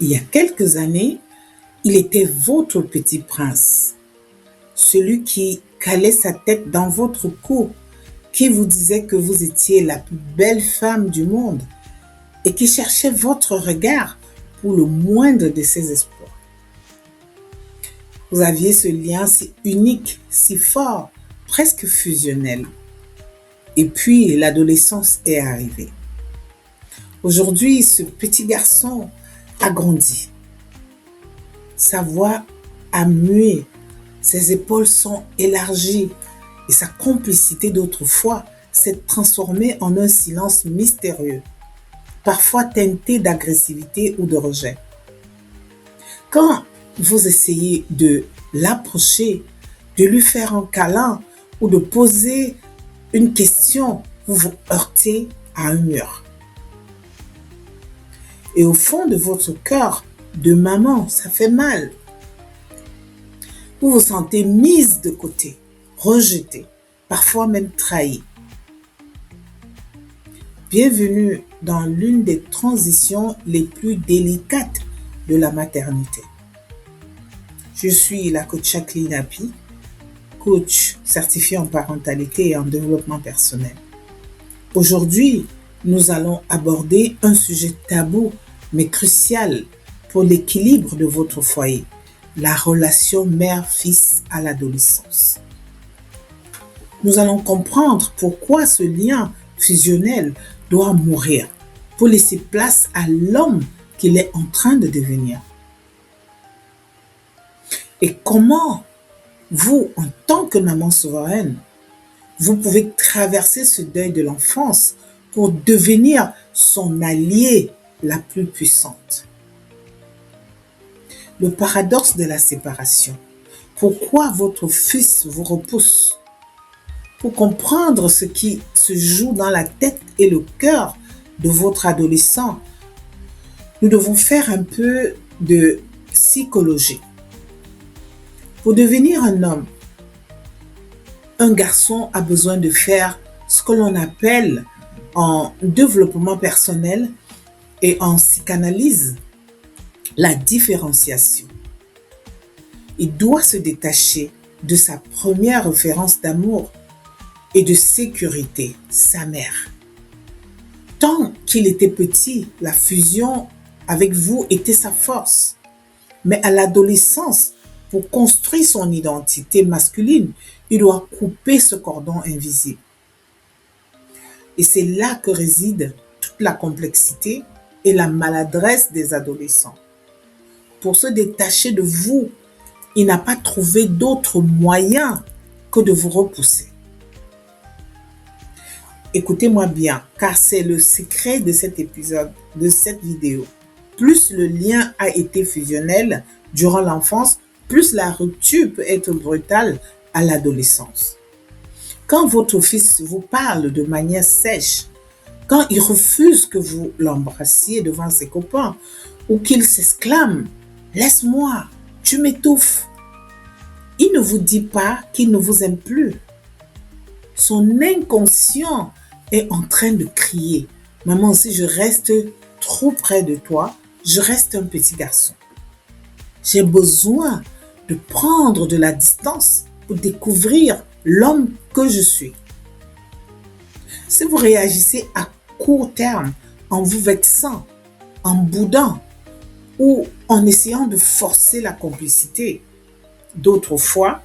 Il y a quelques années, il était votre petit prince, celui qui calait sa tête dans votre cou, qui vous disait que vous étiez la plus belle femme du monde et qui cherchait votre regard pour le moindre de ses espoirs. Vous aviez ce lien si unique, si fort, presque fusionnel. Et puis l'adolescence est arrivée. Aujourd'hui, ce petit garçon a grandi. Sa voix a mué, ses épaules sont élargies et sa complicité d'autrefois s'est transformée en un silence mystérieux, parfois teinté d'agressivité ou de rejet. Quand vous essayez de l'approcher, de lui faire un câlin ou de poser une question, vous vous heurtez à un mur. Et au fond de votre cœur de maman, ça fait mal. Vous vous sentez mise de côté, rejetée, parfois même trahie. Bienvenue dans l'une des transitions les plus délicates de la maternité. Je suis la coach Jacqueline Api, coach certifiée en parentalité et en développement personnel. Aujourd'hui, nous allons aborder un sujet tabou mais crucial pour l'équilibre de votre foyer, la relation mère-fils à l'adolescence. Nous allons comprendre pourquoi ce lien fusionnel doit mourir pour laisser place à l'homme qu'il est en train de devenir. Et comment vous, en tant que maman souveraine, vous pouvez traverser ce deuil de l'enfance pour devenir son allié la plus puissante. Le paradoxe de la séparation. Pourquoi votre fils vous repousse? Pour comprendre ce qui se joue dans la tête et le cœur de votre adolescent, nous devons faire un peu de psychologie. Pour devenir un homme, un garçon a besoin de faire ce que l'on appelle en développement personnel et en psychanalyse la différenciation. Il doit se détacher de sa première référence d'amour et de sécurité, sa mère. Tant qu'il était petit, la fusion avec vous était sa force. Mais à l'adolescence, pour construire son identité masculine, il doit couper ce cordon invisible. Et c'est là que réside toute la complexité et la maladresse des adolescents. Pour se détacher de vous, il n'a pas trouvé d'autre moyen que de vous repousser. Écoutez-moi bien, car c'est le secret de cet épisode, de cette vidéo. Plus le lien a été fusionnel durant l'enfance, plus la rupture peut être brutale à l'adolescence. Quand votre fils vous parle de manière sèche, quand il refuse que vous l'embrassiez devant ses copains, ou qu'il s'exclame « Laisse-moi, tu m'étouffes », il ne vous dit pas qu'il ne vous aime plus. Son inconscient est en train de crier « Maman, si je reste trop près de toi, je reste un petit garçon. J'ai besoin de prendre de la distance pour découvrir l'homme que je suis. » Si vous réagissez à court terme en vous vexant, en boudant ou en essayant de forcer la complicité, d'autres fois,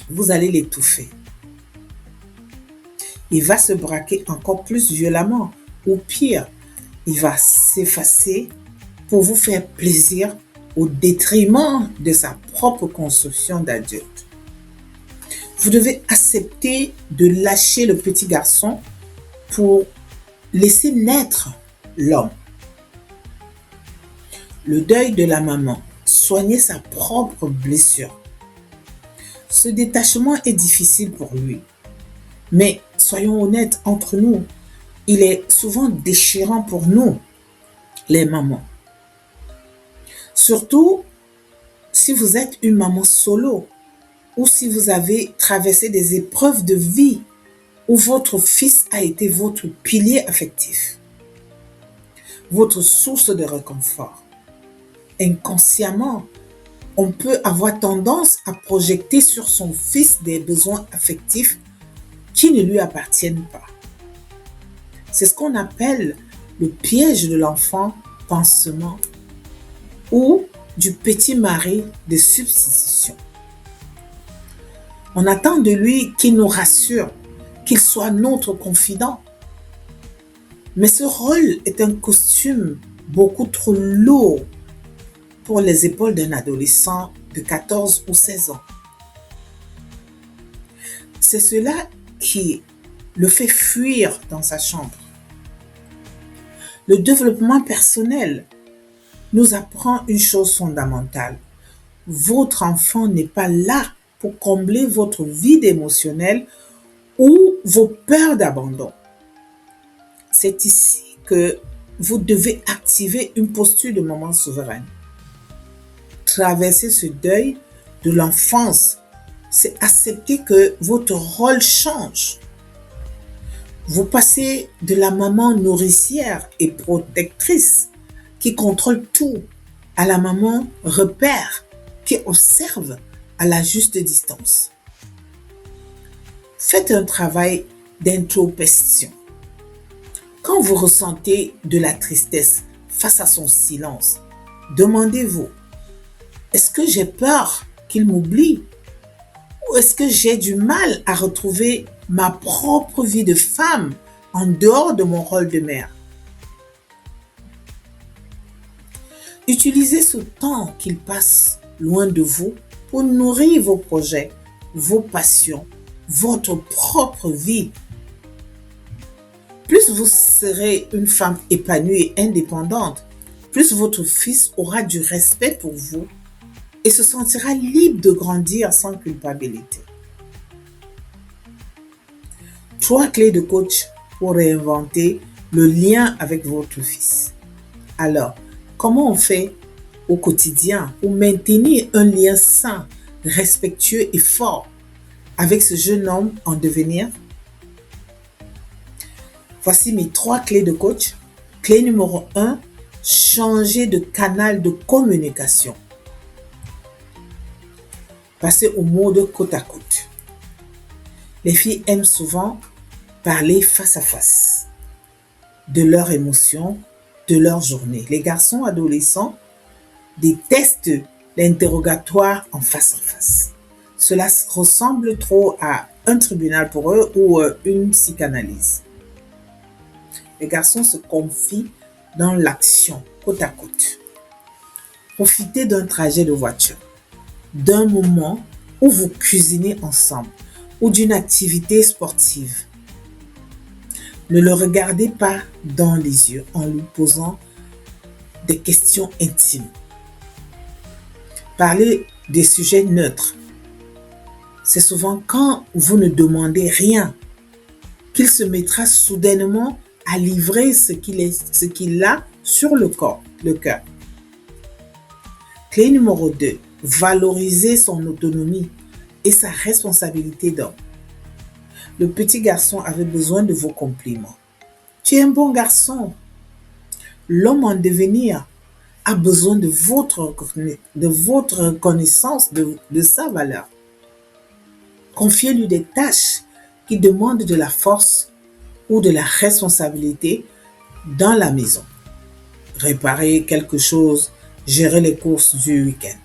vous allez l'étouffer. Il va se braquer encore plus violemment ou pire, il va s'effacer pour vous faire plaisir au détriment de sa propre construction d'adulte. Vous devez accepter de lâcher le petit garçon pour laisser naître l'homme. Le deuil de la maman, soigner sa propre blessure. Ce détachement est difficile pour lui. Mais soyons honnêtes entre nous, il est souvent déchirant pour nous, les mamans. Surtout si vous êtes une maman solo ou si vous avez traversé des épreuves de vie où votre fils a été votre pilier affectif, votre source de réconfort. Inconsciemment, on peut avoir tendance à projeter sur son fils des besoins affectifs qui ne lui appartiennent pas. C'est ce qu'on appelle le piège de l'enfant pansement ou du petit mari de substitution. On attend de lui qu'il nous rassure, qu'il soit notre confident. Mais ce rôle est un costume beaucoup trop lourd pour les épaules d'un adolescent de 14 ou 16 ans. C'est cela qui le fait fuir dans sa chambre. Le développement personnel nous apprend une chose fondamentale. Votre enfant n'est pas là pour combler votre vide émotionnel ou vos peurs d'abandon. C'est ici que vous devez activer une posture de maman souveraine. Traverser ce deuil de l'enfance, c'est accepter que votre rôle change. Vous passez de la maman nourricière et protectrice qui contrôle tout à la maman repère qui observe à la juste distance. Faites un travail d'introspection. Quand vous ressentez de la tristesse face à son silence, demandez-vous, est-ce que j'ai peur qu'il m'oublie? Ou est-ce que j'ai du mal à retrouver ma propre vie de femme en dehors de mon rôle de mère? Utilisez ce temps qu'il passe loin de vous pour nourrir vos projets, vos passions, votre propre vie. Plus vous serez une femme épanouie et indépendante, plus votre fils aura du respect pour vous et se sentira libre de grandir sans culpabilité. 3 clés de coach pour réinventer le lien avec votre fils. Alors, comment on fait au quotidien pour maintenir un lien sain, respectueux et fort avec ce jeune homme en devenir? Voici mes 3 clés de coach. Clé numéro 1, changer de canal de communication. Passez au mode côte à côte. Les filles aiment souvent parler face à face de leurs émotions, de leur journée. Les garçons adolescents détestent l'interrogatoire en face à face. Cela ressemble trop à un tribunal pour eux ou une psychanalyse. Les garçons se confient dans l'action, côte à côte. Profitez d'un trajet de voiture, d'un moment où vous cuisinez ensemble ou d'une activité sportive. Ne le regardez pas dans les yeux en lui posant des questions intimes. Parlez des sujets neutres. C'est souvent quand vous ne demandez rien qu'il se mettra soudainement à livrer ce qu'il a sur le cœur. Clé numéro 2, valoriser son autonomie et sa responsabilité d'homme. Le petit garçon avait besoin de vos compliments. Tu es un bon garçon. L'homme en devenir a besoin de votre reconnaissance de sa valeur. Confiez-lui des tâches qui demandent de la force ou de la responsabilité dans la maison. Réparer quelque chose, gérer les courses du week-end.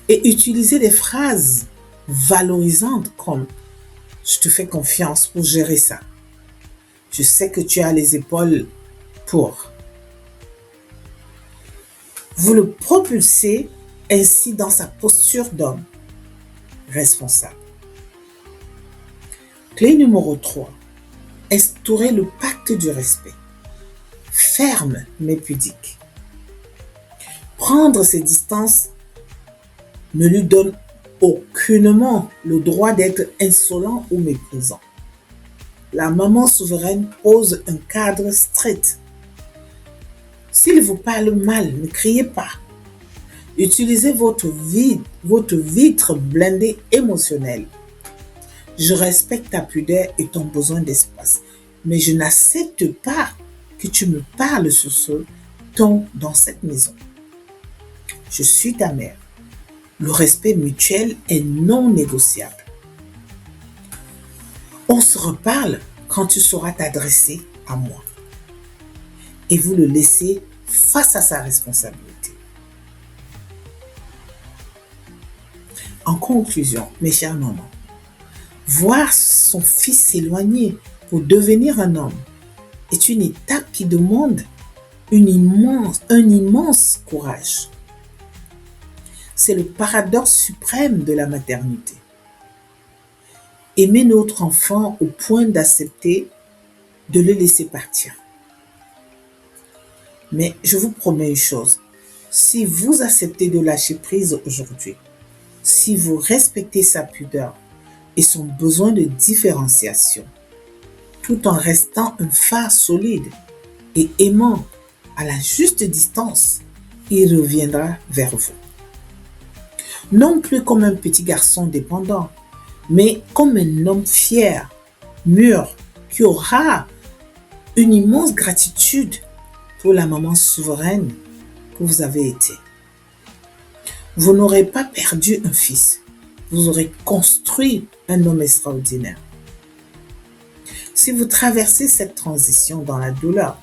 Et utilisez des phrases valorisantes comme « Je te fais confiance pour gérer ça. Je sais que tu as les épaules pour. » Vous le propulsez ainsi dans sa posture d'homme responsable. Clé numéro 3. Instaurer le pacte du respect. Ferme mais pudique. Prendre ses distances ne lui donne aucunement le droit d'être insolent ou méprisant. La maman souveraine pose un cadre strict. S'il vous parle mal, ne criez pas. Utilisez votre vitre blindée émotionnelle. Je respecte ta pudeur et ton besoin d'espace, mais je n'accepte pas que tu me parles sur ce ton dans cette maison. Je suis ta mère. Le respect mutuel est non négociable. On se reparle quand tu sauras t'adresser à moi. Et vous le laissez face à sa responsabilité. En conclusion, mes chers mamans, voir son fils s'éloigner pour devenir un homme est une étape qui demande un immense courage. C'est le paradoxe suprême de la maternité. Aimer notre enfant au point d'accepter de le laisser partir. Mais je vous promets une chose, si vous acceptez de lâcher prise aujourd'hui, si vous respectez sa pudeur et son besoin de différenciation, tout en restant un phare solide et aimant à la juste distance, il reviendra vers vous. Non plus comme un petit garçon dépendant, mais comme un homme fier, mûr, qui aura une immense gratitude pour la maman souveraine que vous avez été. Vous n'aurez pas perdu un fils, vous aurez construit un homme extraordinaire. Si vous traversez cette transition dans la douleur,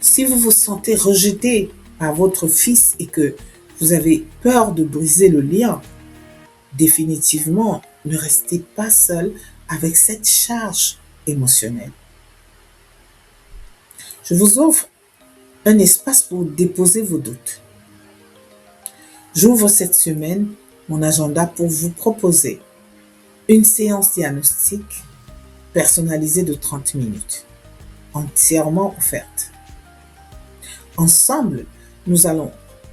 si vous vous sentez rejeté par votre fils et que vous avez peur de briser le lien, définitivement, ne restez pas seul avec cette charge émotionnelle. Je vous offre un espace pour déposer vos doutes. J'ouvre cette semaine mon agenda pour vous proposer une séance diagnostique personnalisée de 30 minutes, entièrement offerte. Ensemble, nous allons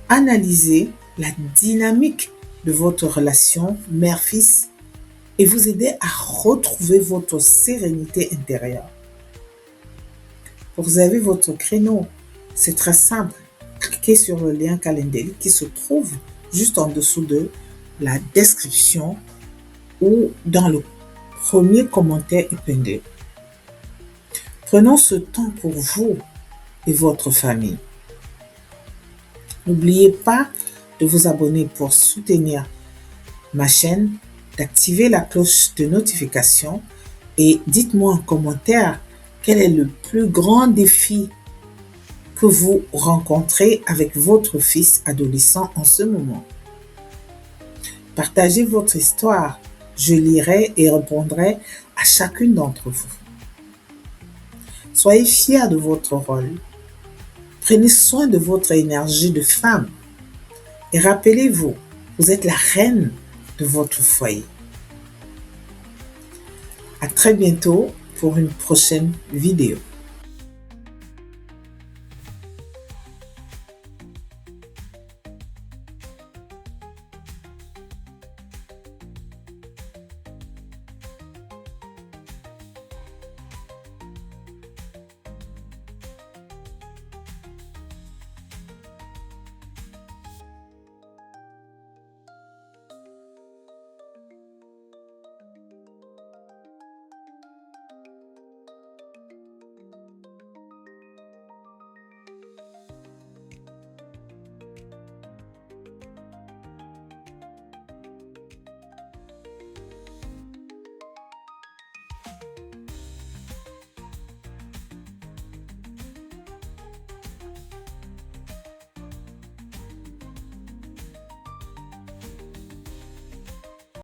analyser la dynamique de votre relation mère-fils et vous aider à retrouver votre sérénité intérieure. Pour réserver votre créneau, c'est très simple. Cliquez sur le lien Calendly qui se trouve juste en dessous de la description ou dans le premier commentaire épinglé. Prenons ce temps pour vous et votre famille. N'oubliez pas de vous abonner pour soutenir ma chaîne, d'activer la cloche de notification et dites-moi en commentaire quel est le plus grand défi que vous rencontrez avec votre fils adolescent en ce moment. Partagez votre histoire, je lirai et répondrai à chacune d'entre vous. Soyez fiers de votre rôle. Prenez soin de votre énergie de femme et rappelez-vous, vous êtes la reine de votre foyer. À très bientôt pour une prochaine vidéo.